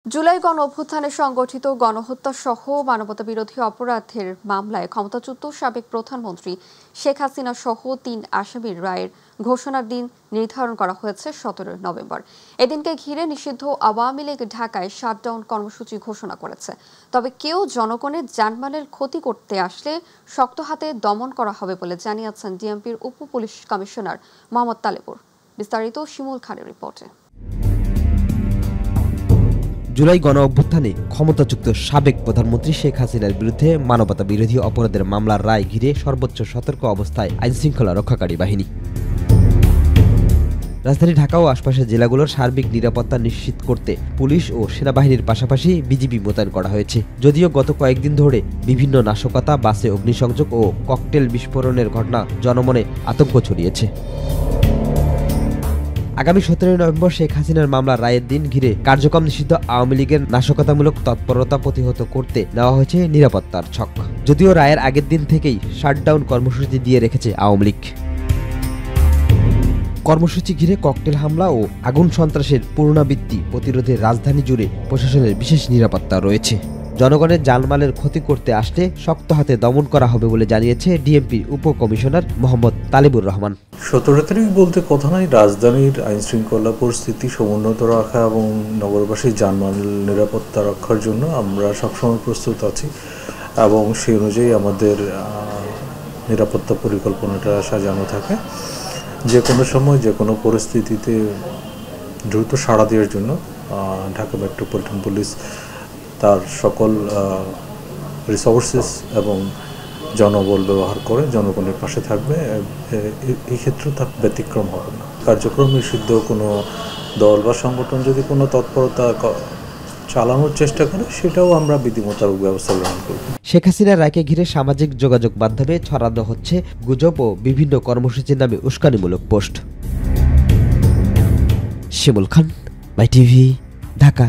জুলাই গণ অভ্যুত্থানে সংগঠিত গণহত্যা সহ মানবতাবিরোধী অপরাধের মামলায় ক্ষমতাচ্যুত সাবেক প্রধানমন্ত্রী শেখ হাসিনা সহ ৩ আসামির রায়ের ঘোষণার দিন নির্ধারণ করা হয়েছে ১৭ নভেম্বর। এদিনকে ঘিরে নিষিদ্ধ আওয়ামী লীগ ঢাকায় শাটডাউন কর্মসূচি ঘোষণা করেছে। তবে কেউ জনগণের জানমালের ক্ষতি করতে আসলে শক্ত হাতে দমন করা হবে বলে জানিয়েছেন ডিএমপির উপ পুলিশ কমিশনার মোহাম্মদ তালেবুর। বিস্তারিত শিমুল খানের রিপোর্টে। জুলাই গণ অভ্যুত্থানে ক্ষমতাচ্যুত সাবেক প্রধানমন্ত্রী শেখ হাসিনার বিরুদ্ধে মানবতা বিরোধী অপরাধের মামলার রায় ঘিরে সর্বোচ্চ সতর্ক অবস্থায় আইনশৃঙ্খলা রক্ষাকারী বাহিনী। রাজধানী ঢাকা ও আশপাশের জেলাগুলোর সার্বিক নিরাপত্তা নিশ্চিত করতে পুলিশ ও সেনাবাহিনীর পাশাপাশি বিজিবি মোতায়েন করা হয়েছে। যদিও গত কয়েকদিন ধরে বিভিন্ন নাশকতা, বাসে অগ্নিসংযোগ ও ককটেল বিস্ফোরণের ঘটনা জনমনে আতঙ্ক ছড়িয়েছে। আগামী ১৭ নভেম্বর শেখ হাসিনার মামলার রায়ের দিন ঘিরে কার্যক্রম নিষিদ্ধ আওয়ামী লীগের নাশকতামূলক তৎপরতা প্রতিহত করতে নেওয়া হয়েছে নিরাপত্তার ছক। যদিও রায়ের আগের দিন থেকেই শাটডাউন কর্মসূচি দিয়ে রেখেছে আওয়ামী লীগ। কর্মসূচি ঘিরে ককটেল হামলা ও আগুন সন্ত্রাসের পুনরাবৃত্তি প্রতিরোধে রাজধানী জুড়ে প্রশাসনের বিশেষ নিরাপত্তা রয়েছে। জনগণের জানমালের ক্ষতি করতে আসলে শক্ত হাতে দমন করা হবে বলে জানিয়েছে ডিএমপির উপ কমিশনার মোহাম্মদ তালেবুর রহমান। ১৭ তারিখ বলতে কথা নাই, রাজধানীর আইনশৃঙ্খলা পরিস্থিতি সমুন্নত রাখা এবং নগরবাসীর জানমাল নিরাপত্তা রক্ষার জন্য আমরা সবসময় প্রস্তুত আছি এবং সেই অনুযায়ী আমাদের নিরাপত্তা পরিকল্পনাটা সাজানো থাকে। যে কোনো সময় যে কোনো পরিস্থিতিতে দ্রুত সাড়া দেওয়ার জন্য ঢাকা মেট্রোপলিটন পুলিশ তার সকল রিসোর্সেস এবং জনবল ব্যবহার করে জনগণের পাশে থাকবে। এই ক্ষেত্রে তার ব্যতিক্রম হবে না। কার্যক্রম নিষিদ্ধ কোনো দল বা সংগঠন যদি কোনো তৎপরতা চালানোর চেষ্টা করে সেটাও আমরা বিধিমোতাবেক ব্যবস্থা গ্রহণ করব। শেখ হাসিনার রায়কে ঘিরে সামাজিক যোগাযোগ মাধ্যমে ছড়ানো হচ্ছে গুজব ও বিভিন্ন কর্মসূচির নামে উস্কানিমূলক পোস্ট। শিমুল খান, মাই টিভি, ঢাকা।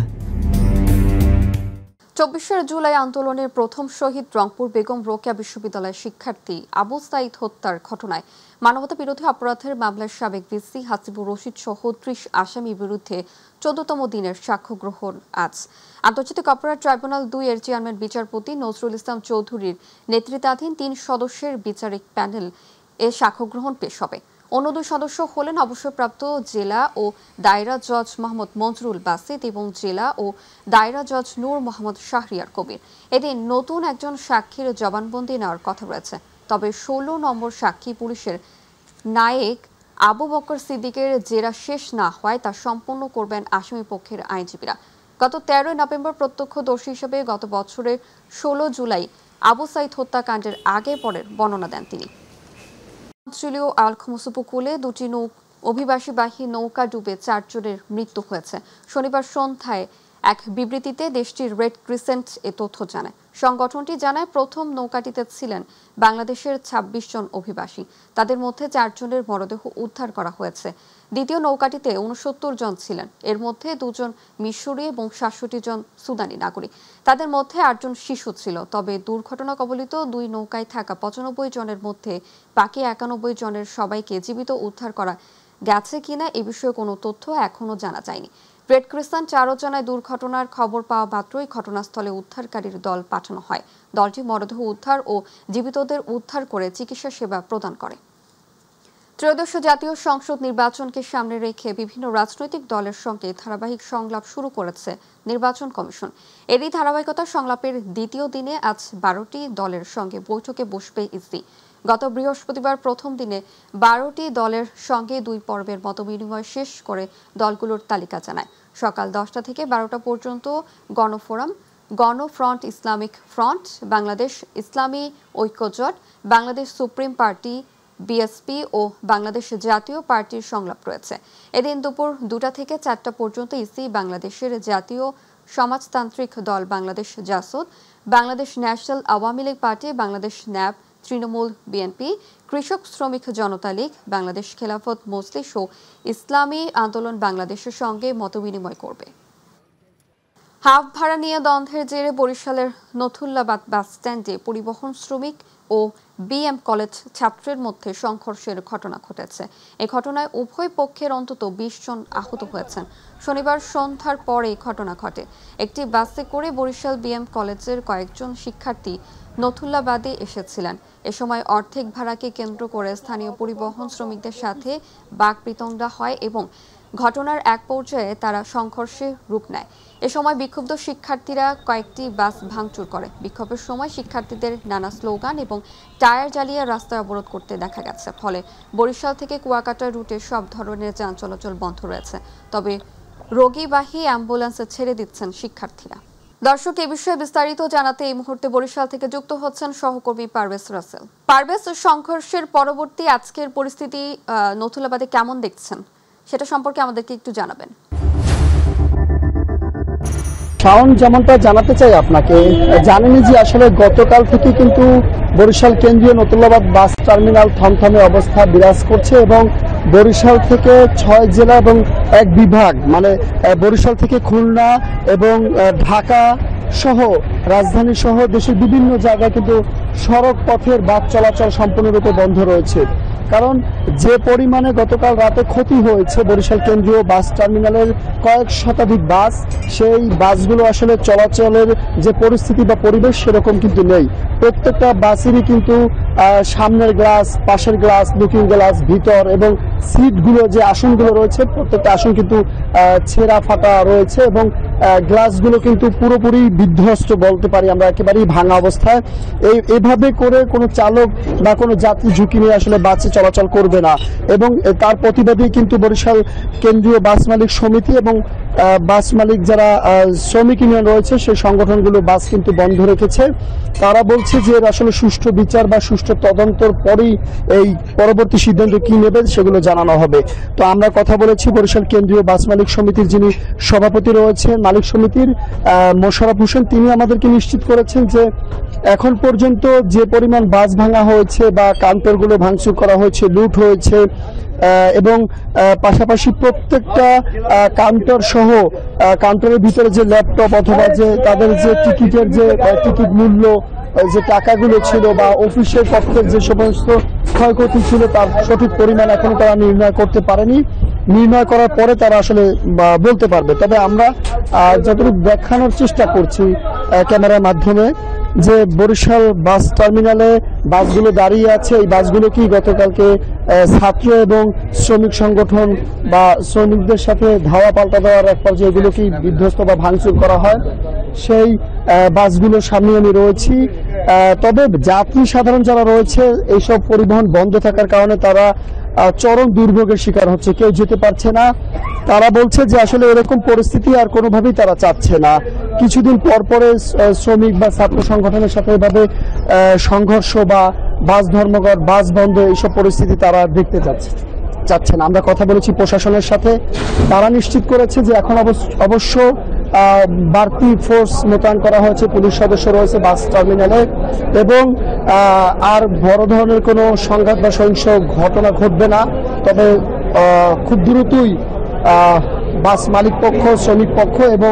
২৪শে জুলাই আন্দোলনের প্রথম শহীদ রংপুর বেগম রোকেয়া বিশ্ববিদ্যালয়ের শিক্ষার্থী আবু সাঈদ হত্যার ঘটনায় মানবতা বিরোধী অপরাধের মামলার সাবেক ভিসি হাসিবুর রশিদ সহ ৩০ আসামির বিরুদ্ধে ১৪তম দিনের সাক্ষ্য গ্রহণ আজ। আন্তর্জাতিক অপরাধ ট্রাইব্যুনাল ২ এর চেয়ারম্যান বিচারপতি নজরুল ইসলাম চৌধুরীর নেতৃত্বাধীন ৩ সদস্যের বিচারিক প্যানেল এ সাক্ষ্য গ্রহণ পেশ হবে। অন্য ২ সদস্য হলেন অবসরপ্রাপ্ত জেলা ও দায়রা জজ মোহাম্মদ মঞ্জুরুল বাসিত এবং জেলা ও দায়রা জজ নূর মোহাম্মদ শাহরিয়ার কবির। এদিন নতুন একজন সাক্ষীর জবানবন্দি নেওয়ার কথা রয়েছে। তবে ১৬ নম্বর সাক্ষী পুলিশের নায়েক আবু বকর সিদ্দিকের জেরা শেষ না হয় তা সম্পন্ন করবেন আসামি পক্ষের আইনজীবীরা। গত ১৩ নভেম্বর প্রত্যক্ষদর্শী হিসেবে গত বছরের ১৬ জুলাই আবু সাঈদ হত্যাকাণ্ডের আগে পরের বর্ণনা দেন তিনি। অঞ্চলীয় আলখমস উপকূলে ২টি অভিবাসীবাহী নৌকা ডুবে ৪ জনের মৃত্যু হয়েছে। শনিবার সন্ধ্যায় এক বিবৃতিতে দেশটির রেড ক্রিসেন্ট এ তথ্য জানায়। সংগঠনটি জানায় প্রথম নৌকাটিতে ছিলেন বাংলাদেশের ২৬ জন অভিবাসী। তাদের মধ্যে ৪ জনের মরদেহ উদ্ধার করা হয়েছে। দ্বিতীয় নৌকাটিতে ৬৯ জন ছিলেন। এর মধ্যে ২ জন মিশরী এবং ৬৭ জন সুদানি নাগরিক। তাদের মধ্যে ৮ জন শিশু ছিল। তবে দুর্ঘটনা কবলিত ২ নৌকায় থাকা ৯৫ জনের মধ্যে বাকি ৯১ জনের সবাইকে জীবিত উদ্ধার করা গেছে কিনা এ বিষয়ে কোনো তথ্য এখনো জানা যায়নি। রেড ক্রিসেন্ট আরও জানায় দুর্ঘটনার খবর পাওয়া মাত্রই ঘটনাস্থলে উদ্ধারকারীর দল পাঠানো হয়। দলটি মরদেহ উদ্ধার ও জীবিতদের উদ্ধার করে চিকিৎসা সেবা প্রদান করে। ত্রয়োদশ জাতীয় সংসদ নির্বাচনকে সামনে রেখে বিভিন্ন রাজনৈতিক দলের সঙ্গে ধারাবাহিক সংলাপ শুরু করেছে নির্বাচন কমিশন। এরই ধারাবাহিকতা সংলাপের দ্বিতীয় দিনে আজ ১২টি দলের সঙ্গে বৈঠকে বসবে ইসি। গত বৃহস্পতিবার প্রথম দিনে ১২টি দলের সঙ্গে ২ পর্বের মতবিনিময় শেষ করে দলগুলোর তালিকা জানায়। সকাল ১০টা থেকে ১২টা পর্যন্ত গণফোরাম, গণফ্রন্ট, ইসলামিক ফ্রন্ট, বাংলাদেশ ইসলামী ঐক্যজোট, বাংলাদেশ সুপ্রিম পার্টি, বিএসপি ও বাংলাদেশ জাতীয় পার্টির সংলাপ রয়েছে। এদিন দুপুর ২টা থেকে ৪টা পর্যন্ত ইসি বাংলাদেশের জাতীয় সমাজতান্ত্রিক দল বাংলাদেশ জাসদ, বাংলাদেশ ন্যাশনাল আওয়ামী লীগ পার্টি, বাংলাদেশ ন্যাপ, তৃণমূল, বিএনপি, কৃষক শ্রমিক জনতা লীগ, বাংলাদেশ খেলাফত মজলিস ও ইসলামী আন্দোলন বাংলাদেশের সঙ্গে মতবিনিময় করবে। হাফ ভাড়া নিয়ে দ্বন্দ্বের জেরে বরিশালের নথুল্লাবাদ বাস স্ট্যান্ডে পরিবহন শ্রমিক ও বিএম কলেজ ছাত্রের মধ্যে সংঘর্ষের ঘটনা ঘটেছে। এই ঘটনায় উভয় পক্ষের অন্তত ২০ জন আহত হয়েছেন। শনিবার সন্ধ্যার পর এই ঘটনা ঘটে। একটি বাসে করে বরিশাল বিএম কলেজের কয়েকজন শিক্ষার্থী নথুল্লাবাদে এসেছিলেন। এ সময় অর্ধেক ভাড়াকে কেন্দ্র করে স্থানীয় পরিবহন শ্রমিকদের সাথে বাকবিতণ্ডা হয় এবং ঘটনার এক পর্যায়ে তারা সংঘর্ষে রূপ নেয়। এ সময় বিক্ষুব্ধ শিক্ষার্থীরা কয়েকটি বাস ভাঙচুর করে। বিক্ষোভের সময় শিক্ষার্থীদের নানা স্লোগান এবং টায়ার জ্বালিয়ে রাস্তায় অবরোধ করতে দেখা গেছে। ফলে বরিশাল থেকে কুয়াকাটা রুটে সব ধরনের যান চলাচল বন্ধ রয়েছে। তবে রোগীবাহী অ্যাম্বুলেন্সে ছেড়ে দিচ্ছেন শিক্ষার্থীরা। দর্শক, এ বিষয়ে বিস্তারিত জানাতে এই মুহূর্তে বরিশাল থেকে যুক্ত হচ্ছেন সহকর্মী পারভেজ রাসেল। পারভেজ, সংঘর্ষের পরবর্তী আজকের পরিস্থিতি নথুল্লাবাদে কেমন দেখছেন সেটা সম্পর্কে আমাদেরকে একটু জানাবেন। শাওন, যেমনটা জানাতে চাই আপনাকে, জানেনই যে আসলে গতকাল থেকে কিন্তু বরিশাল কেন্দ্রীয় নতুল্লাবাদ বাস টার্মিনাল থমথমে অবস্থা বিরাজ করছে এবং বরিশাল থেকে 6 জেলা এবং 1 বিভাগ মানে বরিশাল থেকে খুলনা এবং ঢাকা সহ রাজধানী সহ দেশের বিভিন্ন জায়গায় কিন্তু সড়ক পথের বাস চলাচল সম্পূর্ণরূপে বন্ধ রয়েছে। কারণ যে পরিমাণে গতকাল রাতে ক্ষতি হয়েছে বরিশাল কেন্দ্রীয় বাস টার্মিনালের কয়েক শতাধিক বাস, সেই বাসগুলো আসলে চলাচলের যে পরিস্থিতি বা পরিবেশ সেরকম কিন্তু নেই। প্রত্যেকটা বাসেরই কিন্তু সামনের গ্লাস, পাশের গ্লাস, লুকিং গ্লাস, ভিতর এবং সিটগুলো যে আসনগুলো রয়েছে প্রত্যেকটা আসন কিন্তু ছেঁড়া ফাটা রয়েছে এবং গ্লাসগুলো কিন্তু পুরোপুরি বিধ্বস্ত বলতে পারি আমরা, একেবারেই ভাঙা অবস্থায়। এইভাবে করে কোনো চালক বা কোনো যাত্রী ঝুঁকি নিয়ে আসলে বাসে চলাচল করবে না এবং তার প্রতিবাদে কিন্তু বরিশাল কেন্দ্রীয় বাস মালিক সমিতি এবং বাস মালিক যারা শ্রমিক ইউনিয়ন রয়েছে সেই সংগঠনগুলো বাস কিন্তু বন্ধ রেখেছে। তারা বলছে যে আসলে সুষ্ঠু বিচার বা সুষ্ঠু তদন্তের পরেই এই পরবর্তী সিদ্ধান্ত কি নেবে সেগুলো জানানো হবে। তো আমরা কথা বলেছি বরিশাল কেন্দ্রীয় বাস মালিক সমিতির যিনি সভাপতি রয়েছেন মালিক সমিতির মোশাররফ হোসেন, তিনি আমাদেরকে নিশ্চিত করেছেন যে এখন পর্যন্ত যে পরিমাণ বাস ভাঙা হয়েছে বা কাউন্টারগুলো ভাঙচুর করা হয়েছে, লুট হয়েছে এবং পাশাপাশি প্রত্যেকটা কাউন্টার সহ কাউন্টারের ভিতরে যে ল্যাপটপ অথবা যে তাদের যে টিকিটের যে টিকিট মূল্য, যে টাকাগুলো ছিল বা অফিসের পক্ষের যে সমস্ত ক্ষয়ক্ষতি ছিল তার সঠিক পরিমাণ এখনো তারা নির্ণয় করতে পারেনি। নির্ণয় করার পরে তারা আসলে বলতে পারবে। তবে আমরা যতটুকু দেখানোর চেষ্টা করছি ক্যামেরার মাধ্যমে যে বরিশাল বাস টার্মিনালে বাসগুলো দাঁড়িয়ে আছে, এই বাসগুলো কি গতকালকে ছাত্র এবং শ্রমিক সংগঠন বা শ্রমিকদের সাথে ধাওয়া পাল্টা দেওয়ার এক পর্যায়ে এগুলো কি বিধ্বস্ত বা ভাঙচুর করা হয়, সেই বাসগুলোর সামনে আমি রয়েছি। তবে যাত্রী সাধারণ যারা রয়েছে এইসব পরিবহন বন্ধ থাকার কারণে তারা চরম দুর্ভোগের শিকার হচ্ছে, কেউ যেতে পারছে না। তারা বলছে যে আসলে এরকম পরিস্থিতি আর কোনোভাবেই তারা চাচ্ছে না। কিছুদিন পর পরে শ্রমিক বা ছাত্র সংগঠনের সাথে এভাবে সংঘর্ষ বা বাস ধর্মঘট, বাস বন্ধ এইসব পরিস্থিতি তারা দেখতে চাচ্ছে না। আমরা কথা বলেছি প্রশাসনের সাথে, তারা নিশ্চিত করেছে যে এখন অবশ্য বাড়তি ফোর্স মোতায়েন করা হয়েছে, পুলিশ সদস্য রয়েছে বাস টার্মিনালে এবং আর বড় ধরনের কোনো সংঘাত বা সহিংস ঘটনা ঘটবে না। তবে খুব দ্রুতই বাস মালিক পক্ষ, শ্রমিক পক্ষ এবং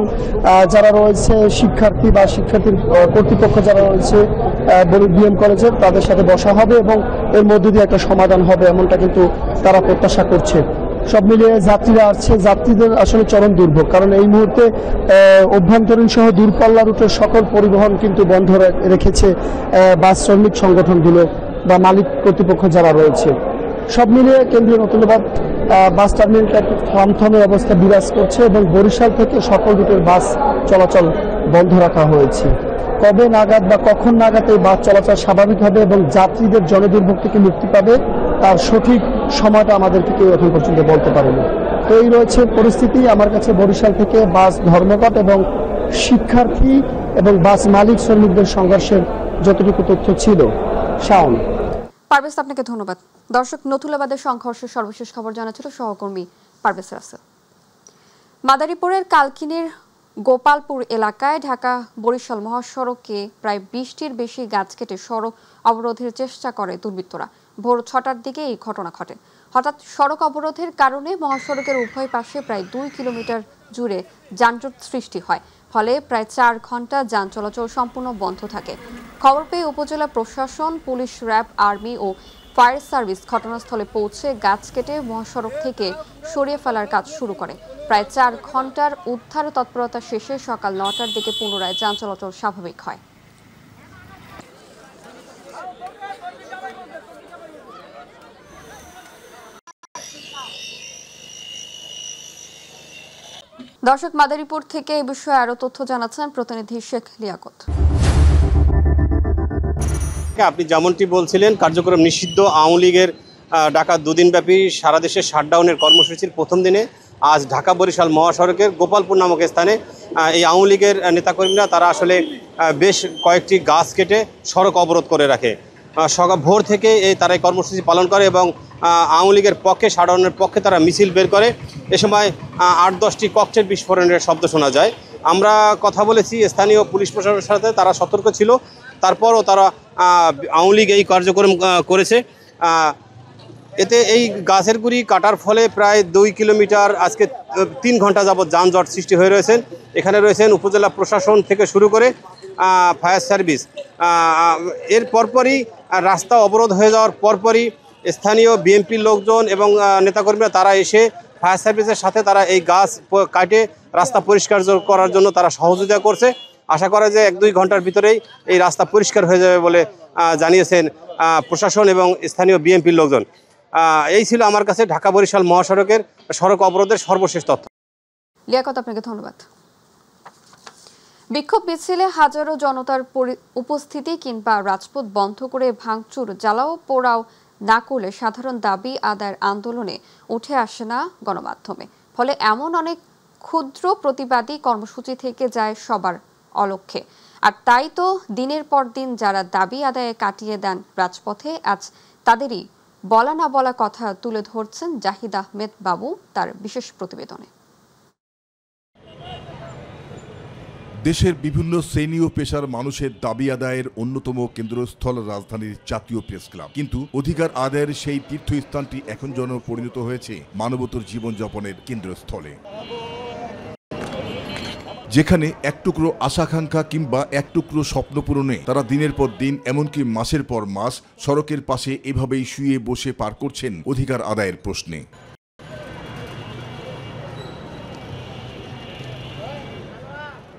যারা রয়েছে শিক্ষার্থী বা শিক্ষার্থীর কর্তৃপক্ষ যারা রয়েছে বিএম কলেজের, তাদের সাথে বসা হবে এবং এর মধ্য দিয়ে একটা সমাধান হবে এমনটা কিন্তু তারা প্রত্যাশা করছে। সব মিলিয়ে যাত্রীরা আসছে, যাত্রীদের আসলে চরম দুর্ভোগ, কারণ এই মুহূর্তে অভ্যন্তরীণ সহ দূরপাল্লা রুটের সকল পরিবহন কিন্তু বন্ধ রেখেছে বাস শ্রমিক সংগঠনগুলো বা মালিক কর্তৃপক্ষ যারা রয়েছে। সব মিলিয়ে কেন্দ্রীয় নতুল্লাবাদ বাস টার্মিনালটা থমথমে অবস্থা বিরাজ করছে এবং বরিশাল থেকে সকল রুটের বাস চলাচল বন্ধ রাখা হয়েছে। কবে নাগাদ বা কখন নাগাদ এই বাস চলাচল স্বাভাবিক হবে এবং যাত্রীদের জনদুর্ভোগ থেকে মুক্তি পাবে তার সঠিক সময়টা আমাদেরকে কেউ এখন পর্যন্ত বলতে পারেনি। তো এই রয়েছে পরিস্থিতি। আমার কাছে বরিশাল থেকে বাস ধর্মঘট এবং শিক্ষার্থী এবং বাস মালিক শ্রমিকদের সংঘর্ষের যতটুকু তথ্য ছিল। শাওন, পারভেজ, আপনাকে ধন্যবাদ। দর্শক, নথুল্লাবাদের সংঘর্ষের সর্বশেষ খবর জানাচ্ছিল সহকর্মী পারভেজ রাসেল। মাদারীপুরের কালকিনির গোপালপুর এলাকায় ঢাকা বরিশাল মহাসড়কে প্রায় 20টির বেশি গাছ কেটে সড়ক অবরোধের চেষ্টা করে দুর্বৃত্তরা। ভোর 6টার দিকে এই ঘটনা ঘটে। হঠাৎ সড়ক অবরোধের কারণে মহাসড়কের উভয় পাশে প্রায় 2 কিলোমিটার জুড়ে যানজট সৃষ্টি হয়। ফলে প্রায় 4 ঘন্টা যান চলাচল সম্পূর্ণ বন্ধ থাকে। খবর পেয়ে উপজেলা প্রশাসন, পুলিশ, র্যাব, আর্মি ও ফায়ার সার্ভিস ঘটনাস্থলে পৌঁছে গাছ কেটে মহাসড়ক থেকে সরিয়ে ফেলার কাজ শুরু করে। প্রায় 4 ঘন্টার উদ্ধার তৎপরতা শেষে সকাল 9টার দিকে পুনরায় যান চলাচল স্বাভাবিক হয়। দর্শক, মাদারীপুর থেকে এই বিষয়ে আরো তথ্য জানাচ্ছেন প্রতিনিধি শেখ লিয়াকত। আপনি যেমনটি বলছিলেন, কার্যক্রম নিষিদ্ধ আওয়ামী লীগের ঢাকা দুদিনব্যাপী সারা দেশে শাটডাউনের কর্মসূচির প্রথম দিনে আজ ঢাকা বরিশাল মহাসড়কের গোপালপুর নামক স্থানে এই আওয়ামী লীগের নেতাকর্মীরা তারা আসলে বেশ কয়েকটি গাছ কেটে সড়ক অবরোধ করে রাখে। সকাল ভোর থেকে তারা এই কর্মসূচি পালন করে এবং আওয়ামী লীগের পক্ষে, শাটডাউনের পক্ষে তারা মিছিল বের করে। এ সময় 8-10টি ককটেল বিস্ফোরণের শব্দ শোনা যায়। আমরা কথা বলেছি স্থানীয় পুলিশ প্রশাসনের সাথে, তারা সতর্ক ছিল, তারপরও তারা আওয়ামী লীগ এই কার্যক্রম করেছে। এতে এই গাছের গুড়ি কাটার ফলে প্রায় 2 কিলোমিটার আজকে 3 ঘন্টা যাবৎ যানজট সৃষ্টি হয়ে রয়েছেন। এখানে রয়েছেন উপজেলা প্রশাসন থেকে শুরু করে ফায়ার সার্ভিস। এর পরপরই রাস্তা অবরোধ হয়ে যাওয়ার পরপরই স্থানীয় বিএনপির লোকজন এবং নেতাকর্মীরা তারা এসে ফায়ার সার্ভিসের সাথে তারা এই গাছ কাটে রাস্তা পরিষ্কার করার জন্য তারা সহযোগিতা করছে। আশা করা যায় 1-2 ঘন্টার ভিতরেই এই রাস্তা পরিষ্কার হয়ে যাবে বলে জানিয়েছেন প্রশাসন এবং স্থানীয় বিএনপির লোকজন। এই ছিল আমার কাছে ঢাকা বরিশাল মহাসড়কের সড়ক অবরোধের সর্বশেষ তথ্য। লিয়াকত, আপনাকে ধন্যবাদ। বিক্ষোভ মিছিলে হাজারো জনতার উপস্থিতি কিংবা রাজপথ বন্ধ করে ভাঙচুর, জ্বালাও পোড়াও না করলে সাধারণ দাবি আদায়ের আন্দোলনে উঠে আসে না গণমাধ্যমে। ফলে এমন অনেক ক্ষুদ্র প্রতিবাদী কর্মসূচি থেকে যায় সবার অলক্ষ্যে। আর তাই তো দিনের পর দিন যারা দাবি আদায়ে কাটিয়ে দেন রাজপথে, আজ তাদেরই বলা না বলা কথা তুলে ধরছেন জাহিদ আহমেদ বাবু তার বিশেষ প্রতিবেদনে। দেশের বিভিন্ন শ্রেণী ও পেশার মানুষের দাবি আদায়ের অন্যতম কেন্দ্রস্থল রাজধানীর জাতীয় প্রেস ক্লাব। কিন্তু অধিকার আদায়ের সেই তীর্থস্থানটি এখন যেন পরিণত হয়েছে মানবতার জীবনযাপনের কেন্দ্রস্থলে, যেখানে এক টুকরো আশাকাঙ্ক্ষা কিংবা এক টুকরো স্বপ্ন পূরণে তারা দিনের পর দিন, এমনকি মাসের পর মাস সড়কের পাশে এভাবেই শুয়ে বসে পার করছেন অধিকার আদায়ের প্রশ্নে।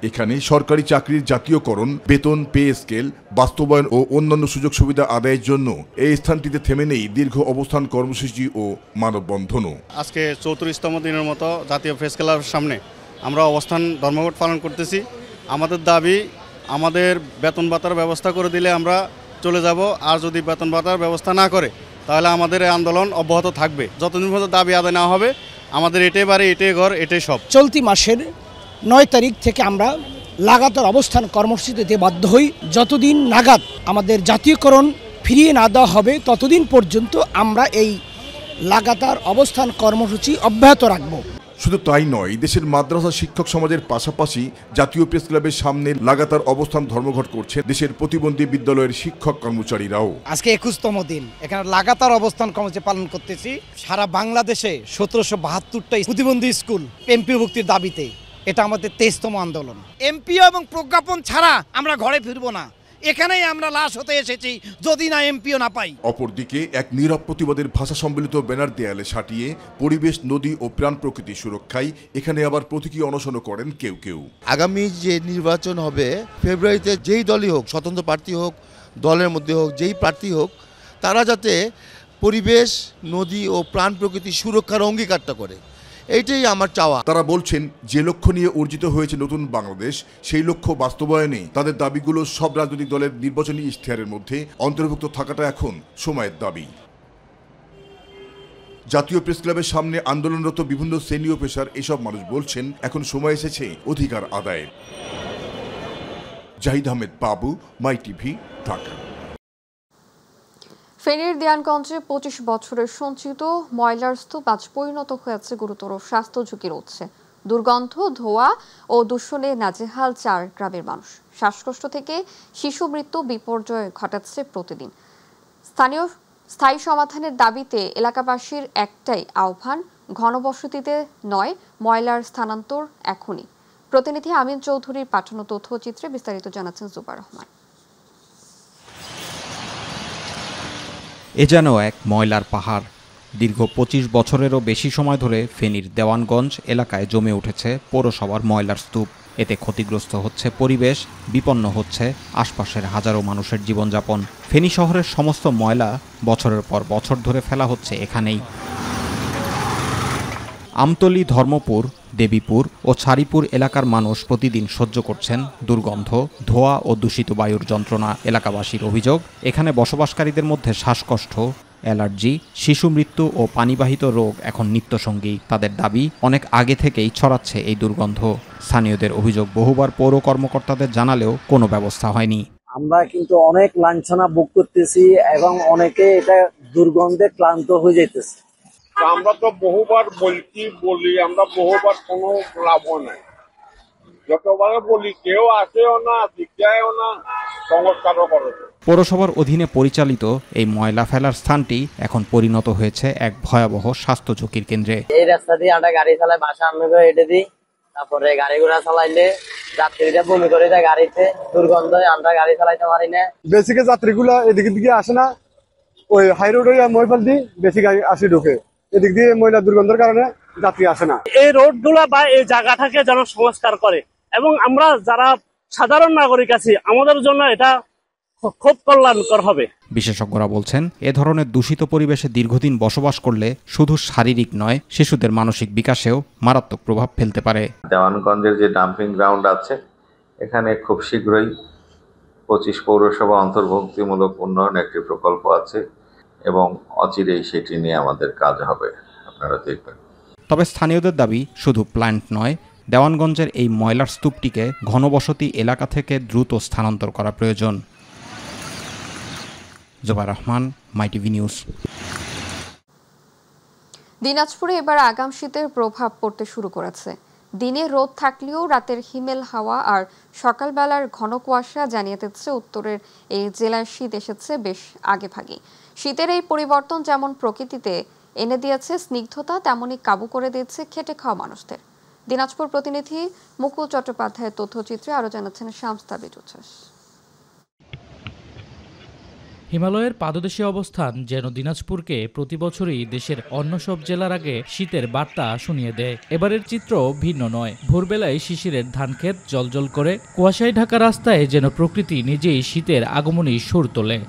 এখানে সরকারি চাকরির জাতীয়করণ, বেতন, পে স্কেল বাস্তবায়ন ও অন্যান্য সুযোগ সুবিধা আদায়ের জন্য এই স্থানটিতে থেমে নেই দীর্ঘ অবস্থান কর্মসূচি ও মানববন্ধনও। আজকে 34তম দিনের মতো জাতীয় প্রেস ক্লাবের সামনে আমরা অবস্থান ধর্মঘট পালন করতেছি। আমাদের দাবি, আমাদের বেতন ভাতার ব্যবস্থা করে দিলে আমরা চলে যাব, আর যদি বেতন ভাতার ব্যবস্থা না করে তাহলে আমাদের এই আন্দোলন অব্যাহত থাকবে। যতদিন পর্যন্ত দাবি আদায় না হবে আমাদের এটাই বাড়ি, এটাই ঘর, এটাই সব। চলতি মাসের 9 তারিখ থেকে আমরা লাগাতার অবস্থান কর্মসূচিতে বাধ্য হই। যতদিন নাগাদ আমাদের জাতীয়করণ ফিরিয়ে না দেওয়া হবে ততদিন পর্যন্ত আমরা এই লাগাতার অবস্থান কর্মসূচি অব্যাহত রাখব। শুধু তাই নয়, দেশের মাদ্রাসা শিক্ষক সমাজের পাশাপাশি জাতীয় প্রেস ক্লাবের সামনে লাগাতার অবস্থান ধর্মঘট করছে দেশের প্রতিবন্ধী বিদ্যালয়ের শিক্ষক কর্মচারীরাও। আজকে 21তম দিন এখানে লাগাতার অবস্থান কর্মসূচি পালন করতেছি। সারা বাংলাদেশে 1772টা প্রতিবন্ধী স্কুল এমপিওভুক্তির দাবিতে এটা আমাদের 23তম আন্দোলন। এমপিও এবং প্রজ্ঞাপন ছাড়া আমরা ঘরে ফিরবো না, এখানেই আমরা লাশ হতে এসেছি যদি না এমপিও না পাই। অপরদিকে এক নীরব প্রতিবাদের ভাষা সম্বলিত ব্যানার দেয়ালে সাটিয়ে পরিবেশ, নদী ও প্রাণ প্রকৃতি সুরক্ষায় এখানে আবার প্রতীকী অনশনও করেন কেউ কেউ। আগামী যে নির্বাচন হবে ফেব্রুয়ারিতে, যেই দলই হোক, স্বতন্ত্র প্রার্থী হোক, দলের মধ্যে হোক, যেই প্রার্থী হোক, তারা যাতে পরিবেশ, নদী ও প্রাণ প্রকৃতি সুরক্ষার অঙ্গীকারটা করে, এইটাই আমার চাওয়া। তারা বলছেন, যে লক্ষ্য নিয়ে অর্জিত হয়েছে নতুন বাংলাদেশ, সেই লক্ষ্য বাস্তবায়নে তাদের দাবিগুলো সব রাজনৈতিক দলের নির্বাচনী ইশতেহারের মধ্যে অন্তর্ভুক্ত থাকাটা এখন সময়ের দাবি। জাতীয় প্রেস ক্লাবের সামনে আন্দোলনরত বিভিন্ন শ্রেণী ও পেশার এসব মানুষ বলছেন, এখন সময় এসেছে অধিকার আদায়ের। জাহিদ আহমেদ বাবু, মাই টিভি, ঢাকা। ফেনীর দেয়ানগঞ্জে 25 বছরের সঞ্চিত ময়লার স্তূপ আজ পরিণত হয়েছে গুরুতর স্বাস্থ্য ঝুঁকির উৎসে। দুর্গন্ধ, ধোঁয়া ও দূষণে নাজেহাল 4 গ্রামের মানুষ। শ্বাসকষ্ট থেকে শিশু মৃত্যু বিপর্যয় ঘটাচ্ছে প্রতিদিন। স্থায়ী সমাধানের দাবিতে এলাকাবাসীর একটাই আহ্বান, ঘনবসতিতে নয়, ময়লার স্থানান্তর এখনই। প্রতিনিধি আমিন চৌধুরীর পাঠানো তথ্যচিত্রে বিস্তারিত জানাচ্ছেন জুবা রহমান। এ যেন এক ময়লার পাহাড়। দীর্ঘ ২৫ বছরেরও বেশি সময় ধরে ফেনীর দেওয়ানগঞ্জ এলাকায় জমে উঠেছে পৌরসভার ময়লার স্তূপ। এতে ক্ষতিগ্রস্ত হচ্ছে পরিবেশ, বিপন্ন হচ্ছে আশপাশের হাজারো মানুষের জীবনযাপন। ফেনী শহরের সমস্ত ময়লা বছরের পর বছর ধরে ফেলা হচ্ছে এখানেই। আমতলী, ধর্মপুর, দেবীপুর ও ছাড়িপুর এলাকার মানুষ প্রতিদিন সহ্য করছেন দুর্গন্ধ, ধোঁয়া ও দূষিত বায়ুর যন্ত্রণা। এলাকাবাসীর অভিযোগ, এখানে বসবাসকারীদের মধ্যে শ্বাসকষ্ট, অ্যালার্জি, শিশু মৃত্যু ও পানিবাহিত রোগ এখন নিত্যসঙ্গী। তাদের দাবি, অনেক আগে থেকেই ছড়াচ্ছে এই দুর্গন্ধ। স্থানীয়দের অভিযোগ, বহুবার পৌর কর্মকর্তাদের জানালেও কোনো ব্যবস্থা হয়নি। আমরা কিন্তু অনেক লাঞ্ছনা ভোগ করতেছি এবং অনেকে এটা দুর্গন্ধে ক্লান্ত হয়ে যেতেছে। আমরা তো বহুবার বলি আমরা বহুবার কোনো লাভ নাই। যতবার বলি কেউ আসেও না, দিকেও না, সংস্কারও করে। পৌরসভার অধীনে পরিচালিত এই ময়লা ফেলার স্থানটি এখন পরিণত হয়েছে এক ভয়াবহ স্বাস্থ্য ঝুঁকির কেন্দ্রে। এই রাস্তা দিয়ে আমরা গাড়ি চালাই, বাসা আমি এটা দিই, তারপরে গাড়ি ঘোড়া চালাইলে যাত্রীরা বমি করে দেয় গাড়িতে, দুর্গন্ধ, আমরা গাড়ি চালাইতে পারি না। বেসিকে যাত্রীগুলো এদিকে দিকে আসে না, ওই হাই রোড ময়ফল দিয়ে বেশি গাড়ি আসি ঢোকে, এদিক দিয়ে ময়লা দুর্গন্ধের কারণে যাত্রী আসে না। এই রোডগুলা বা এই জায়গাটাকে যেন সংস্কার করে এবং আমরা যারা সাধারণ নাগরিক আছি আমাদের জন্য এটা খুব কল্যাণকর হবে। বিশেষজ্ঞরা বলছেন, এ ধরনের দূষিত পরিবেশে দীর্ঘদিন বসবাস করলে শুধু শারীরিক নয়, শিশুদের মানসিক বিকাশেও মারাত্মক প্রভাব ফেলতে পারে। দেওয়ানগঞ্জের যে ডাম্পিং গ্রাউন্ড আছে, এখানে খুব শীঘ্রই 25 পৌরসভা অন্তর্ভুক্তিমূলক উন্নয়ন একটি প্রকল্প আছে এবং অচিরেই সেটি নিয়ে আমাদের কাজ হবে, আপনারা দেখবেন। তবে স্থানীয়দের দাবি, শুধু প্ল্যান্ট নয়, দেওয়ানগঞ্জের এই ময়লার স্তূপটিকে ঘনবসতি এলাকা থেকে দ্রুত স্থানান্তর করা প্রয়োজন। Juba Rahman, MyTV news. দিনাজপুরে এবার আগাম শীতের প্রভাব পড়তে শুরু করেছে। দিনে রোদ থাকলেও রাতের হিমেল হাওয়া আর সকালবেলার ঘন কুয়াশা জানিয়ে দিচ্ছে উত্তরের এই জেলায় শীত এসেছে বেশ আগেভাগে। শীতের এই পরিবর্তন যেমন প্রকৃতিতে এনে দিয়েছে স্নিগ্ধতা, তেমনই কাবু করে দিয়েছে খেটে খাওয়া মানুষদের। দিনাজপুর প্রতিনিধি মুকুল চট্টোপাধ্যায়ের তথ্যচিত্রে আরো জানাচ্ছেন শামস তাবিজ উচ্ছ্বাস। হিমালয়ের পাদদেশে অবস্থান যেন দিনাজপুরকে প্রতি বছরই দেশের অন্য সব জেলার আগে শীতের বার্তা শুনিয়ে দেয়। এবারের চিত্র ভিন্ন নয়। ভোরবেলায় শিশিরের ধানক্ষেত জ্বলজ্বল করে, কুয়াশায় ঢাকা রাস্তায় যেন প্রকৃতি নিজেই শীতের আগমনী সুর তোলে।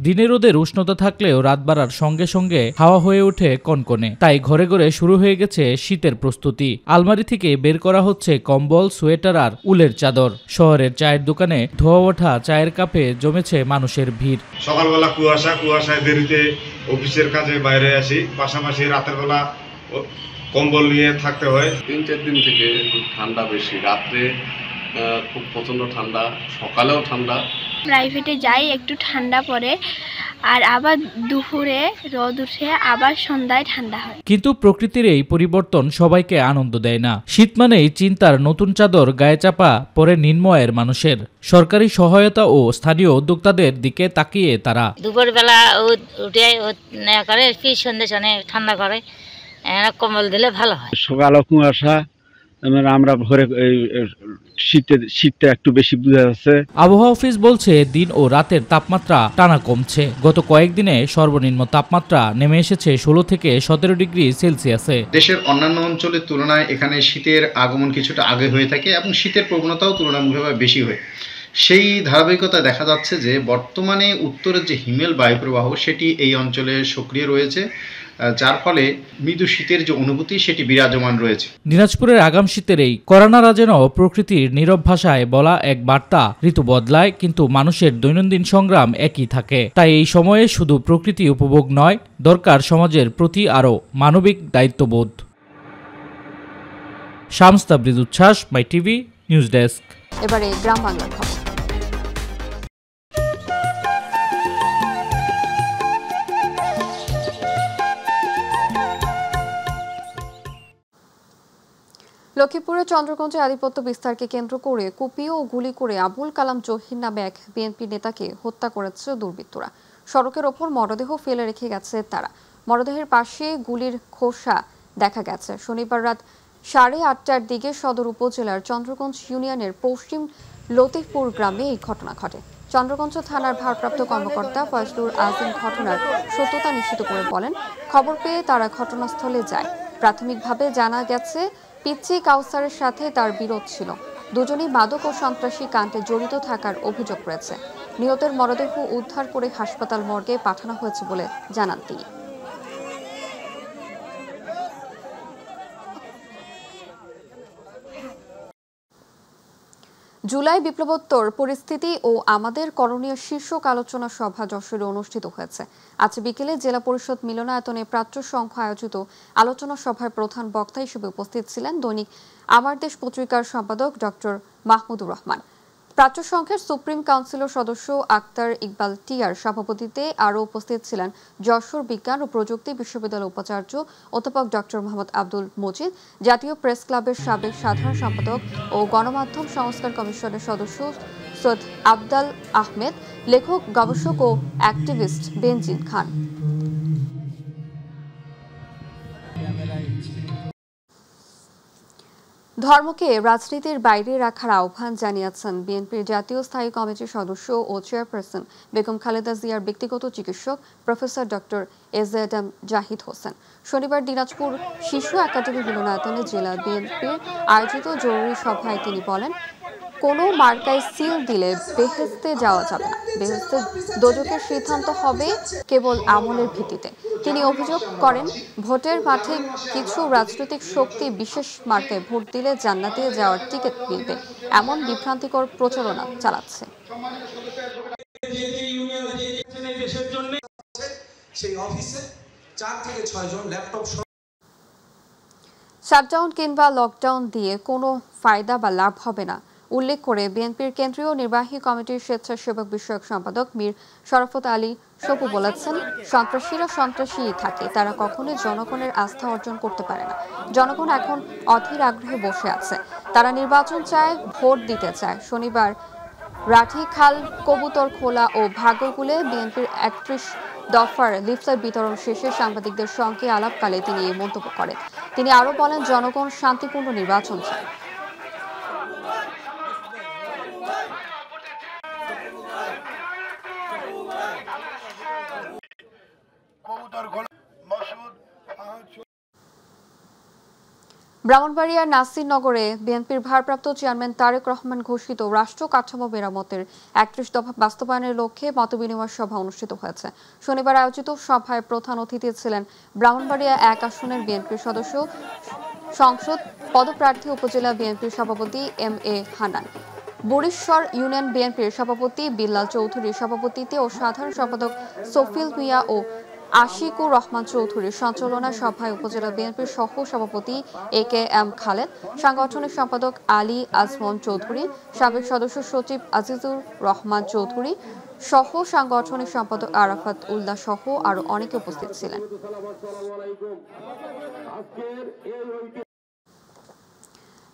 দিনে রোদের উষ্ণতা থাকলেও রাত বাড়ার সঙ্গে সঙ্গে হাওয়া হয়ে ওঠে কনকনে। তাই ঘরে ঘরে শুরু হয়ে গেছে শীতের প্রস্তুতি। আলমারি থেকে বের করা হচ্ছে কম্বল, সোয়েটার আর উলের চাদর। শহরের চায়ের দোকানে ধোয়া ওঠা চায়ের কাপে জমেছে মানুষের ভিড়। সকালবেলা কুয়াশায় দেরিতে অফিসের কাজে বাইরে আসি, পাশাপাশি রাতের বেলা কম্বল নিয়ে থাকতে হয়। 3-4 দিন থেকে ঠান্ডা বেশি, রাত্রে খুব প্রচন্ড ঠান্ডা, সকালেও ঠান্ডা। প্রাইভেটে যাই, একটু ঠান্ডা পড়ে, আর আবার দুপুরে রোদ উঠে, আবার সন্ধ্যায় ঠান্ডা হয়। কিন্তু প্রকৃতির এই পরিবর্তন সবাইকে আনন্দ দেয় না। শীত মানেই চিন্তার নতুন চাদর গায়ে চাপা পরে নিম্নয়ের মানুষের। সরকারি সহায়তা ও স্থানীয় উদ্যোক্তাদের দিকে তাকিয়ে তারা দুপুরবেলা উঠে করে সন্ধ্যে ঠান্ডা করে, কম্বল দিলে ভালো হয়। সকালে কুয়াশা, আমরা ঘরে শীতটা একটু বেশি বোঝা যাচ্ছে। আবহাওয়া অফিস বলছে, দিন ও রাতের তাপমাত্রা টানা কমছে। গত কয়েকদিনে সর্বনিম্ন তাপমাত্রা নেমে এসেছে 16 থেকে 17 ডিগ্রি সেলসিয়াসে। দেশের অন্যান্য অঞ্চলের তুলনায় এখানে শীতের আগমন কিছুটা আগে হয়ে থাকে এবং শীতের প্রবণতাও তুলনামূলকভাবে বেশি হয়। সেই ধারাবাহিকতা দেখা যাচ্ছে যে বর্তমানে উত্তরের যে হিমেল বায়ুপ্রবাহ সেটি এই অঞ্চলে সক্রিয় রয়েছে, যার ফলে মৃদু শীতের যে অনুভূতি সেটি বিরাজমান রয়েছে। দিনাজপুরের আগাম শীতের এই করানারা যেন প্রকৃতির নীরব ভাষায় বলা এক বার্তা। ঋতু বদলায় কিন্তু মানুষের দৈনন্দিন সংগ্রাম একই থাকে। তাই এই সময়ে শুধু প্রকৃতি উপভোগ নয়, দরকার সমাজের প্রতি আরও মানবিক দায়িত্ববোধ। শামস তাবরিজ উচ্ছ্বাস, মাইটিভি নিউজ ডেস্ক। এবারে গ্রাম বাংলার খবর। লক্ষ্মীপুরের চন্দ্রগঞ্জে আধিপত্য বিস্তারকে কেন্দ্র করে কুপিয়ে ও গুলি করে আবুল কালাম জহির নামে এক বিএনপি নেতাকে হত্যা করেছে দুর্বৃত্তরা। সড়কের ওপর মরদেহ ফেলে রেখে গেছে তারা। মরদেহের পাশে গুলির খোসা দেখা গেছে। শনিবার রাত 8:30টার দিকে সদর উপজেলার চন্দ্রগঞ্জ ইউনিয়নের পশ্চিম লতিফপুর গ্রামে এই ঘটনা ঘটে। চন্দ্রগঞ্জ থানার ভারপ্রাপ্ত কর্মকর্তা ফজলুর আজম ঘটনার সত্যতা নিশ্চিত করে বলেন, খবর পেয়ে তারা ঘটনাস্থলে যায়। প্রাথমিকভাবে জানা গেছে পিচ্চি কাউসারের সাথে তার বিরোধ ছিল। দুজনেই মাদক ও সন্ত্রাসী কাণ্ডে জড়িত থাকার অভিযোগ রয়েছে। নিহতের মরদেহ উদ্ধার করে হাসপাতাল মর্গে পাঠানো হয়েছে বলে জানান তিনি। জুলাই বিপ্লবোত্তর পরিস্থিতি ও আমাদের করণীয় শীর্ষক আলোচনা সভা যশোরে অনুষ্ঠিত হয়েছে। আজ বিকেলে জেলা পরিষদ মিলনায়তনে প্রাচ্য সংঘ আয়োজিত আলোচনা সভায় প্রধান বক্তা হিসেবে উপস্থিত ছিলেন দৈনিক আমার দেশ পত্রিকার সম্পাদক ডক্টর মাহমুদুর রহমান। প্রাচ্য সংঘের সুপ্রিম কাউন্সিলর সদস্য আক্তার ইকবাল টিয়ার সভাপতিত্বে আরও উপস্থিত ছিলেন যশোর বিজ্ঞান ও প্রযুক্তি বিশ্ববিদ্যালয়ের উপাচার্য অধ্যাপক ডক্টর মোহাম্মদ আব্দুল মজিদ, জাতীয় প্রেস ক্লাবের সাবেক সাধারণ সম্পাদক ও গণমাধ্যম সংস্কার কমিশনের সদস্য সৈয়দ আবদাল আহমেদ, লেখক, গবেষক ও অ্যাক্টিভিস্ট বেনজির খান। ধর্মকে রাজনীতির বাইরে রাখার আহ্বান জানিয়েছেন বিএনপির জাতীয় স্থায়ী কমিটির সদস্য ও চেয়ারপারসন বেগম খালেদা জিয়ার ব্যক্তিগত চিকিৎসক professor doctor AJM Zahid Hossain. শনিবার দিনাজপুর শিশু একাডেমি মিলনায়তনে জেলা বিএনপির আয়োজিত জরুরি সভায় তিনি বলেন, কোনো মার্কায় সিল দিলে বেহেস্তে যাওয়া যাবে না। বেহেস্তে দোজখের সিদ্ধান্ত হবে কেবল আমলের ভিত্তিতে। তিনি অভিযোগ করেন, ভোটের মাঠে কিছু রাজনৈতিক শক্তি বিশেষ মার্কায় ভোট দিলে জান্নাতে যাওয়ার টিকিট মিলবে, এমন বিভ্রান্তিকর প্রচারণা চালাচ্ছে। শাটডাউন কিংবা লকডাউন দিয়ে কোনো ফায়দা বা লাভ হবে না উল্লেখ করে বিএনপির কেন্দ্রীয় নির্বাহী কমিটির স্বেচ্ছাসেবক বিষয়ক সম্পাদক মীর শরাফত আলী সপু বলেছেন, সন্ত্রাসীরা সন্ত্রাসীই থাকে, তারা কখনোই জনগণের আস্থা অর্জন করতে পারে না। জনগণ এখন অধীর আগ্রহে বসে আছে, তারা নির্বাচন চায়, ভোট দিতে চায়। শনিবার রাঠিখাল, কবুতর খোলা ও ভাগরকুলে বিএনপির 31 দফার লিফলেট বিতরণ শেষে সাংবাদিকদের সঙ্গে আলাপকালে তিনি এই মন্তব্য করেন। তিনি আরও বলেন, জনগণ শান্তিপূর্ণ নির্বাচন চায়। ব্রাহ্মণবাড়িয়ার নাসিরনগরে বিএনপির ভারপ্রাপ্ত চেয়ারম্যান তারেক রহমান ঘোষিত রাষ্ট্র কাঠামো মেরামতের 31 দফা বাস্তবায়নের লক্ষ্যে মতবিনিময় সভা অনুষ্ঠিত হয়েছে। শনিবার আয়োজিত সভায় প্রধান অতিথি ছিলেন ব্রাহ্মণবাড়িয়া 1 আসনের বিএনপির সদস্য, সংসদ পদপ্রার্থী উপজেলা বিএনপির সভাপতি MA হান্নান, বরিশ্বর ইউনিয়ন বিএনপির সভাপতি বিল্লাল চৌধুরীর সভাপতিত্বে ও সাধারণ সম্পাদক সফিল মিয়া ও আশিকুর রহমান চৌধুরীর সঞ্চালনায় সভায় উপজেলা বিএনপির সহ সভাপতি AKM খালেদ, সাংগঠনিক সম্পাদক আলী আজমন চৌধুরী, সাবেক সদস্য সচিব আজিজুর রহমান চৌধুরী সহ সাংগঠনিক সম্পাদক আরাফাত উল্লাহ সহ আরো অনেকে উপস্থিত ছিলেন।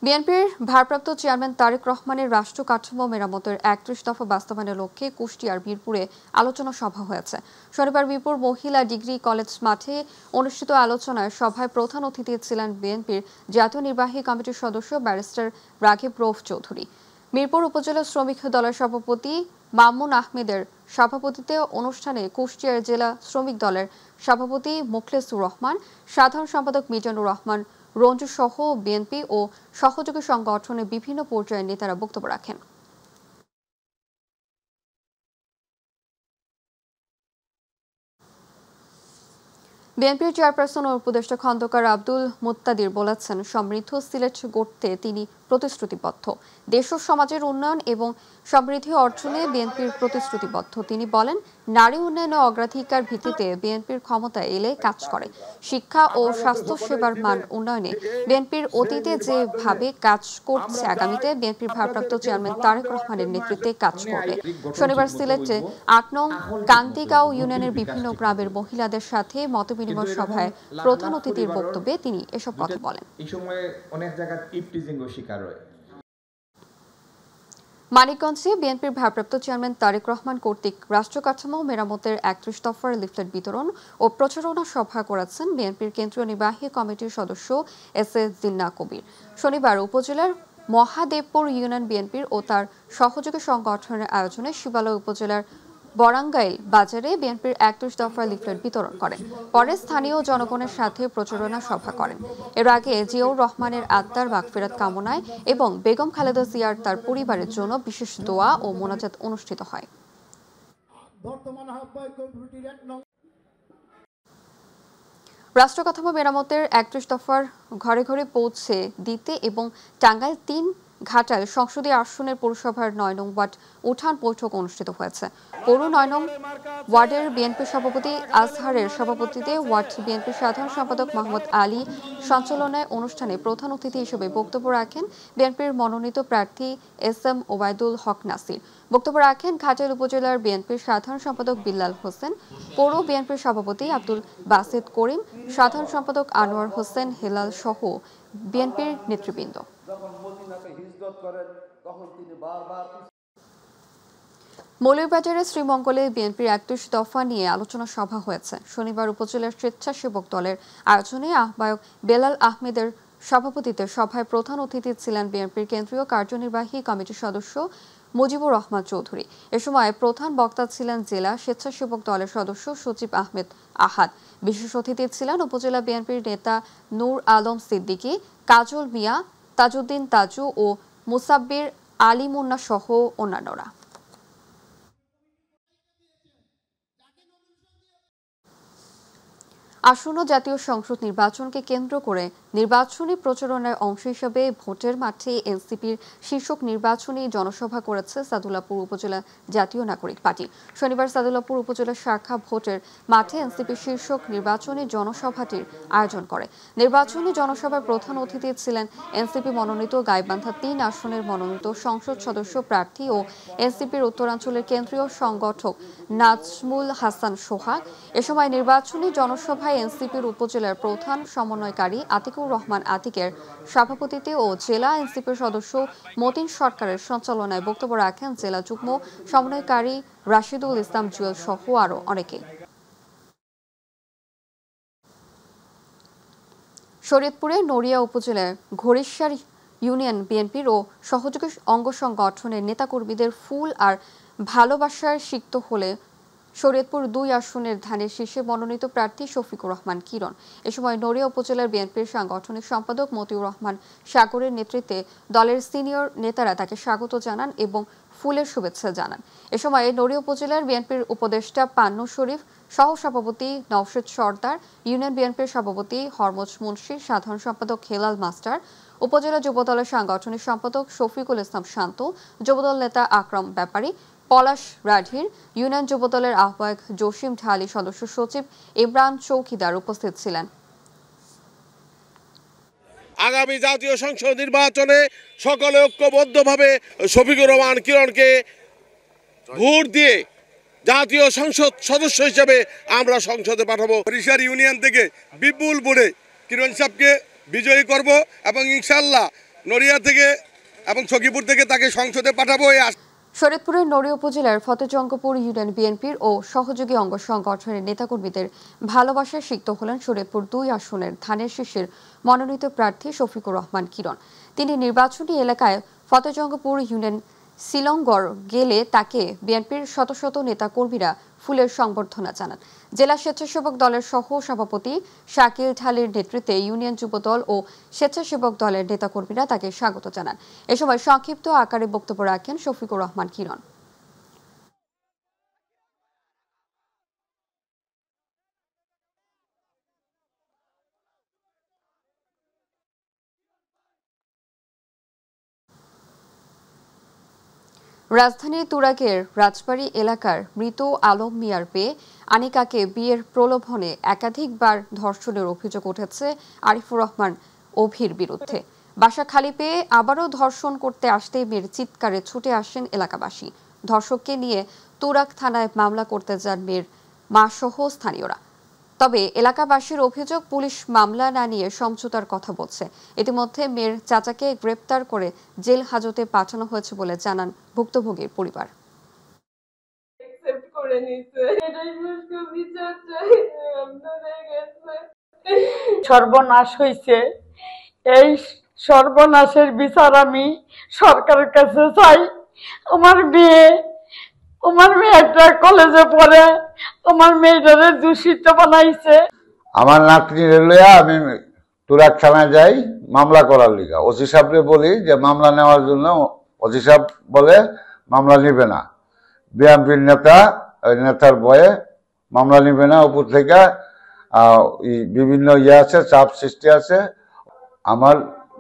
বিএনপির ভারপ্রাপ্ত চেয়ারম্যান তারেক রহমানের রাষ্ট্র কাঠামো মেরামতের 31 দফা বাস্তবায়নের লক্ষ্যে কুষ্টিয়ার বীরপুরে আলোচনা সভা হয়েছে। শনিবার বীরপুর মহিলা ডিগ্রি কলেজ মাঠে অনুষ্ঠিত আলোচনায় সভায় প্রধান অতিথি ছিলেন বিএনপির জাতীয় নির্বাহী কমিটির সদস্য ব্যারিস্টার রাঘিব রৌফ চৌধুরী। মিরপুর উপজেলা শ্রমিক দলের সভাপতি মামুন আহমেদের সভাপতিত্বে অনুষ্ঠানে কুষ্টিয়ার জেলা শ্রমিক দলের সভাপতি মোখলেসুর রহমান, সাধারণ সম্পাদক মিজানুর রহমান রঞ্জু সহ বিএনপি ও সহযোগী সংগঠনের বিভিন্ন পর্যায়ের নেতারা বক্তব্য রাখেন। বিএনপির চেয়ারপারসন ও উপদেষ্টা খন্দকার আব্দুল মুত্তাদির বলেছেন, সমৃদ্ধ সিলেট গড়তে তিনি প্রতিশ্রুতিবদ্ধ। দেশ ও সমাজের উন্নয়ন এবং সমৃদ্ধি অর্জনে বিএনপির প্রতিশ্রুতিবদ্ধ। তিনি বলেন, নারী উন্নয়নে অগ্রাধিকার ভিত্তিতে বিএনপির ক্ষমতা এলে কাজ করে। শিক্ষা ও স্বাস্থ্য সেবার মান উন্নয়নে বিএনপির অতীতে যেভাবে কাজ করছে, আগামীতে বিএনপির ভারপ্রাপ্ত চেয়ারম্যান তারেক রহমানের নেতৃত্বে কাজ করবে। শনিবার সিলেটে 8 নং কান্দিগাঁও ইউনিয়নের বিভিন্ন গ্রামের মহিলাদের সাথে মতবিনিময় সভায় প্রধান অতিথির বক্তব্যে তিনি এসব কথা বলেন। এই সময়ে অনেক জায়গায় ইপটিজিং শিকার হয়। মানিকগঞ্জে বিএনপির ভারপ্রাপ্ত চেয়ারম্যান তারেক রহমান কর্তৃক রাষ্ট্র কাঠামো মেরামতের ৩১ দফার লিফলেট বিতরণ ও প্রচারণা সভা করেছেন বিএনপির কেন্দ্রীয় নির্বাহী কমিটির সদস্য এস.এ. জিন্না কবির। শনিবার উপজেলার মহাদেবপুর ইউনিয়ন বিএনপির ও তার সহযোগী সংগঠনের আয়োজনে শিবালয় উপজেলার বরাঙ্গাইল বাজারে বিএনপির ৩১ দফার লিফলেট বিতরণ করেন। পরে স্থানীয় জনগণের সাথে প্রচারণা সভা করেন। এর আগে জিয়াউর রহমানের আত্মার মাগফিরাত কামনায় এবং বেগম খালেদা জিয়ার তার পরিবারের জন্য বিশেষ দোয়া ও মোনাজাত অনুষ্ঠিত হয়। রাষ্ট্র কাঠামো মেরামতের ৩১ দফার ঘরে ঘরে পৌঁছে দিতে এবং টাঙ্গাইল ৩ ঘাটাল সংসদীয় আসনের পৌরসভার ৯ নং ওয়ার্ড উঠান বৈঠক অনুষ্ঠিত হয়েছে। পৌর ৯ নং ওয়ার্ডের বিএনপি সভাপতি আজহারের সভাপতিত্বে ওয়ার্ড বিএনপির সাধারণ সম্পাদক মোহাম্মদ আলী সঞ্চালনায় অনুষ্ঠানে প্রধান অতিথি হিসেবে বক্তব্য রাখেন বিএনপির মনোনীত প্রার্থী এস.এম. ওবায়দুল হক নাসির। বক্তব্য রাখেন ঘাটাইল উপজেলার বিএনপির সাধারণ সম্পাদক বিল্লাল হোসেন, পৌর বিএনপির সভাপতি আব্দুল বাসেত করিম, সাধারণ সম্পাদক আনোয়ার হোসেন হেলাল সহ বিএনপির নেতৃবৃন্দ। মৌলভীবাজারের শ্রীমঙ্গলে বিএনপির ৩১ দফা নিয়ে আলোচনা সভা হয়েছে। শনিবার উপজেলার স্বেচ্ছাসেবক দলের আয়োজনে আহ্বায়ক বেলাল আহমেদের সভাপতিত্বে সভায় প্রধান অতিথি ছিলেন বিএনপির কেন্দ্রীয় কার্যনির্বাহী কমিটির সদস্য মুজিবুর রহমান চৌধুরী। এ সময় প্রধান বক্তা ছিলেন জেলা স্বেচ্ছাসেবক দলের সদস্য সচিব আহমেদ আহাদ। বিশেষ অতিথি ছিলেন উপজেলা বিএনপির নেতা নূর আলম সিদ্দিকী, কাজল মিয়া, তাজউদ্দিন তাজু ও মুসাব্বির আলী মুন্না সহ অন্যান্যরা। আসন্ন জাতীয় সংসদ নির্বাচনকে কেন্দ্র করে নির্বাচনী প্রচারণার অংশ হিসেবে ভোটের মাঠে এনসিপির শীর্ষক নির্বাচনী জনসভা করেছে সাদুল্লাপুর উপজেলা জাতীয় নাগরিক পার্টি। শনিবার সাদুল্লাপুর উপজেলা শাখা ভোটের মাঠে এনসিপির শীর্ষক নির্বাচনী জনসভাটির আয়োজন করে। নির্বাচনী জনসভায় প্রধান অতিথি ছিলেন এনসিপি মনোনীত গাইবান্ধা ৩ আসনের মনোনীত সংসদ সদস্য প্রার্থী ও এনসিপির উত্তরাঞ্চলের কেন্দ্রীয় সংগঠক নাজমুল হাসান সোহাগ। এ সময় নির্বাচনী জনসভায় এনসিপির উপজেলার প্রধান সমন্বয়কারী আতিকুর রহমান আতিকের সভাপতিত্বে ও জেলা এনসিপির সদস্য মতিন সরকারের সঞ্চালনায় বক্তব্য রাখেন জেলা যুগ্ম সমন্বয়কারী রাশিদুল ইসলাম জুয়েল সহ আরো অনেকে। শরীয়তপুরে নড়িয়া উপজেলার ঘড়িশ্বর ইউনিয়ন বিএনপির ও সহযোগী অঙ্গ সংগঠনের নেতাকর্মীদের ফুল আর ভালোবাসার সিক্ত হলে শরীয়তপুর ২ আসনের ধানের শীর্ষে মনোনীত প্রার্থী শফিকুর রহমান কিরণ। এ সময় নড়িয়া উপজেলার বিএনপির সাংগঠনিক সম্পাদক মতিউর রহমান সাগরের নেতৃত্বে দলের সিনিয়র নেতারা তাকে স্বাগত জানান এবং ফুলের শুভেচ্ছা জানান। এ সময় নড়িয়া উপজেলার বিএনপির উপদেষ্টা পান্নু শরীফ, সহসভাপতি নওশেদ সর্দার, ইউনিয়ন বিএনপির সভাপতি হরমজ মুন্সি, সাধারণ সম্পাদক হেলাল মাস্টার, উপজেলা যুবদলের সাংগঠনিক সম্পাদক শফিকুল ইসলাম শান্ত, যুবদল নেতা আকরাম ব্যাপারী, পলাশ রাঢির, ইউনিয়ন যুবদলের আহ্বায়ক জসিম ঢালি, সদস্য সচিব ইমরান চৌকিদার উপস্থিত ছিলেন। আগামী জাতীয় সংসদ নির্বাচনে সকলে ঐক্যবদ্ধভাবে শফিকুর রহমান কিরণকে ভোট দিয়ে জাতীয় সংসদ সদস্য হিসেবে আমরা সংসদে পাঠাবো। ঘড়িশ্বর ইউনিয়ন থেকে বিপুল ভোটে কিরণ সাহেবকে বিজয়ী করব এবং ইনশাআল্লাহ নড়িয়া থেকে এবং সখীপুর থেকে তাকে সংসদে পাঠাবো। শরীয়তপুরের নড়িয়া উপজেলার ফতেজঙ্গপুর ইউনিয়ন বিএনপির ও সহযোগী অঙ্গ সংগঠনের নেতাকর্মীদের ভালোবাসায় সিক্ত হলেন শরীয়তপুর ২ আসনের ধানের শীর্ষের মনোনীত প্রার্থী শফিকুর রহমান কিরণ। তিনি নির্বাচনী এলাকায় ফতেজঙ্গপুর ইউনিয়ন শিলংগড় গেলে তাকে বিএনপির শত শত নেতাকর্মীরা ফুলের সংবর্ধনা জানান। জেলা স্বেচ্ছাসেবক দলের সহ সভাপতি শাকিল ঢালির নেতৃত্বে ইউনিয়ন যুবদল ও স্বেচ্ছাসেবক দলের নেতাকর্মীরা তাকে স্বাগত জানান। এ সময় সংক্ষিপ্ত আকারে বক্তব্য রাখেন শফিকুর রহমান কিরণ। রাজধানীর তুরাগের রাজবাড়ী এলাকার মৃত আলম মিয়ার পেয়ে আনিকাকে বিয়ের প্রলোভনে একাধিকবার ধর্ষণের অভিযোগ উঠেছে আরিফুর রহমান অভির বিরুদ্ধে। বাসা খালি পেয়ে আবারও ধর্ষণ করতে আসতে মেয়ের চিৎকারে ছুটে আসেন এলাকাবাসী। ধর্ষককে নিয়ে তুরাগ থানায় মামলা করতে যান মেয়ের মা সহ স্থানীয়রা। তবে এলাকাবাসীর অভিযোগ, পুলিশ মামলা না নিয়ে সমঝোতার কথা বলছে। ইতিমধ্যে মেয়ের চাচাকে গ্রেপ্তার করে জেল হাজতে পাঠানো হয়েছে বলে জানান ভুক্তভোগীর পরিবার। সর্বনাশ হয়েছে, এই সর্বনাশের বিচার আমি সরকারের কাছে চাই। আমার মেয়ে একটা কলেজে পড়ে, আমার মেয়েটারে দূষিত বানাইছে। আমার নাতনি লইয়া আমি তুরাক থানায় যাই মামলা করার লিগা। ওসি সাহেবকে বলি যে মামলা নেওয়ার জন্য, ওসি সাহেব বলে মামলা নিবে না। বিএনপির নেতা, ওই নেতার ভয়ে মামলা নিবে না। উপর থেকে বিভিন্ন আছে, চাপ সৃষ্টি আছে। আমার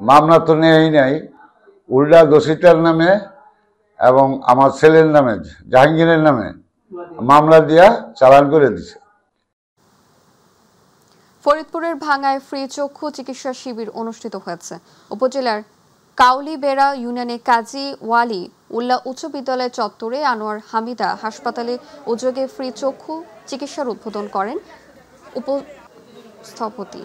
মামলা তো নেই নাই, উল্টা দোষিতার নামে এবং আমার ছেলের নামে, জাহাঙ্গীরের নামে মামলা দিয়া চালান করে দিছে। ফরিদপুরের ভাঙ্গায় ফ্রি চক্ষু চিকিৎসা শিবির অনুষ্ঠিত হয়েছে। উপজেলার কাউলিবেড়া ইউনিয়নে কাজী ওয়ালি উল্লাহ উচ্চ বিদ্যালয় চত্বরে আনোয়ার হামিদা হাসপাতালে উদ্যোগে ফ্রি চক্ষু চিকিৎসার উদ্বোধন করেন উপস্থপতি।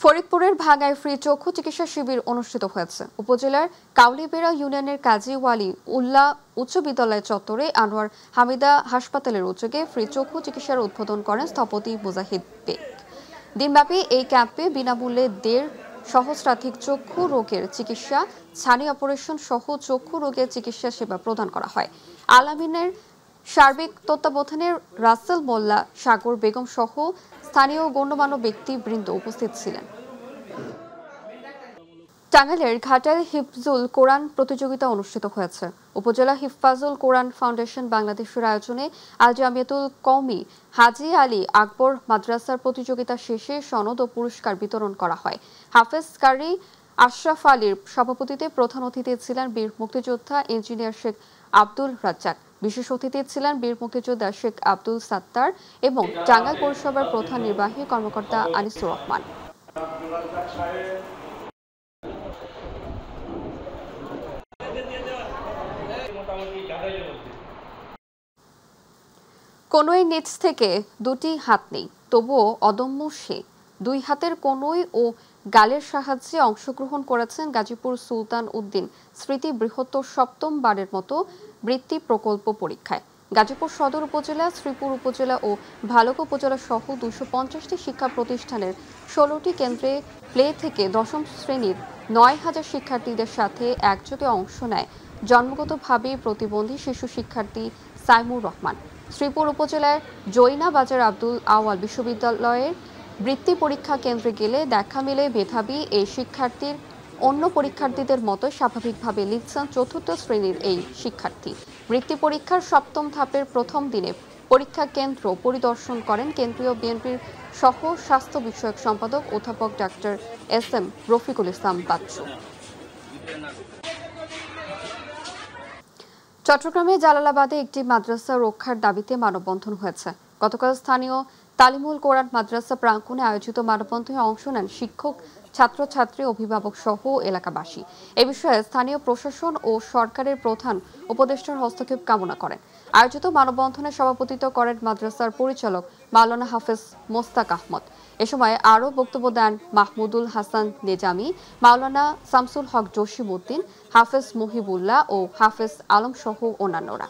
ফরিদপুরের ভাঙ্গায় ফ্রি চক্ষু চিকিৎসা শিবির অনুষ্ঠিত হয়েছে। উপজেলার কাউলিবেড়া ইউনিয়নের কাজী ওয়ালি উল্লাহ উচ্চ বিদ্যালয় চত্বরে আনোয়ার হামিদা হাসপাতালের উদ্যোগে ফ্রি চক্ষু চিকিৎসার উদ্বোধন করেন স্থপতি মুজাহিদ বেগ। দিনব্যাপী এই ক্যাম্পে বিনামূল্যে 1.5 সহস্রাধিক চক্ষু রোগের চিকিৎসা, ছানি অপারেশন সহ চক্ষু রোগের চিকিৎসা সেবা প্রদান করা হয়। আলামিনের সার্বিক তত্ত্বাবধানে রাসেল মোল্লা, সাগর বেগম সহ স্থানীয় গণ্যমান্য ব্যক্তিবৃন্দ উপস্থিত ছিলেন। টাঙ্গাইলের ঘাটাইল হিফজুল কোরআন প্রতিযোগিতা অনুষ্ঠিত হয়েছে। উপজেলা হিফাজুল কোরআন ফাউন্ডেশন বাংলাদেশের আয়োজনে আল জামিয়াতুল কওমি হাজী আলী আকবর মাদ্রাসার প্রতিযোগিতা শেষে সনদ ও পুরস্কার বিতরণ করা হয়। হাফেজ কারি আশরাফ আলীর সভাপতিত্বে প্রধান অতিথি ছিলেন বীর মুক্তিযোদ্ধা ইঞ্জিনিয়ার শেখ আব্দুল রাজ্জাক। বিশেষ অতিথি ছিলেন বীর মুক্তিযোদ্ধা শেখ আব্দুল সাত্তার এবং টাঙ্গাইল পৌরসভার প্রধান নির্বাহী কর্মকর্তা আনিসুর রহমান। কনুই নিচ থেকে 2টি হাত নেই, তবুও অদম্য সে 2 হাতের কনুই ও গালের সাহায্যে অংশগ্রহণ করেছেন গাজীপুর সুলতান উদ্দিন স্মৃতি বৃহত্তর 7ম বারের মতো বৃত্তি প্রকল্প পরীক্ষায়। গাজীপুর সদর উপজেলা, শ্রীপুর উপজেলা ও ভালুকা উপজেলা সহ 250টি শিক্ষা প্রতিষ্ঠানের 16টি কেন্দ্রে প্লে থেকে 10ম শ্রেণীর 9000 শিক্ষার্থীদের সাথে একযোগে অংশ নেয় জন্মগতভাবে প্রতিবন্ধী শিশু শিক্ষার্থী সাইমুর রহমান। শ্রীপুর উপজেলার জৈনা বাজার আব্দুল আওয়াল বিশ্ববিদ্যালয়ের বৃত্তি পরীক্ষা কেন্দ্রে গেলে দেখা মেলে মেধাবী এই শিক্ষার্থীর অন্য পরীক্ষার্থীদের মতো স্বাভাবিকভাবে লিখছেন 4র্থ শ্রেণীর এই শিক্ষার্থী। বৃত্তি পরীক্ষার 7ম ধাপের প্রথম দিনে পরীক্ষা কেন্দ্র পরিদর্শন করেন কেন্দ্রীয় বিএনপির সহ স্বাস্থ্য বিষয়ক সম্পাদক অধ্যাপক ডাক্তার SM রফিকুল ইসলাম বাচ্চু। চট্টগ্রামে জালালাবাদে একটি মাদ্রাসা রক্ষার দাবিতে মানববন্ধন হয়েছে। গতকাল স্থানীয় তালিমুল কোরআন মাদ্রাসা প্রাঙ্গণে আয়োজিত মানববন্ধনে অংশ নেন শিক্ষক, ছাত্রছাত্রী, অভিভাবক সহ এলাকাবাসী। এ বিষয়ে স্থানীয় প্রশাসন ও সরকারের প্রধান উপদেষ্টার হস্তক্ষেপ কামনা করেন। আয়োজিত মানববন্ধনে সভাপতিত্ব করেন মাদ্রাসার পরিচালক মাওলানা হাফেজ মোস্তাক আহমদ। এ সময় আরও বক্তব্য দেন মাহমুদুল হাসান নেজামি, মাওলানা শামসুল হক জসিম উদ্দিন, হাফেজ মহিবুল্লাহ ও হাফেজ আলম সহ অন্যান্যরা।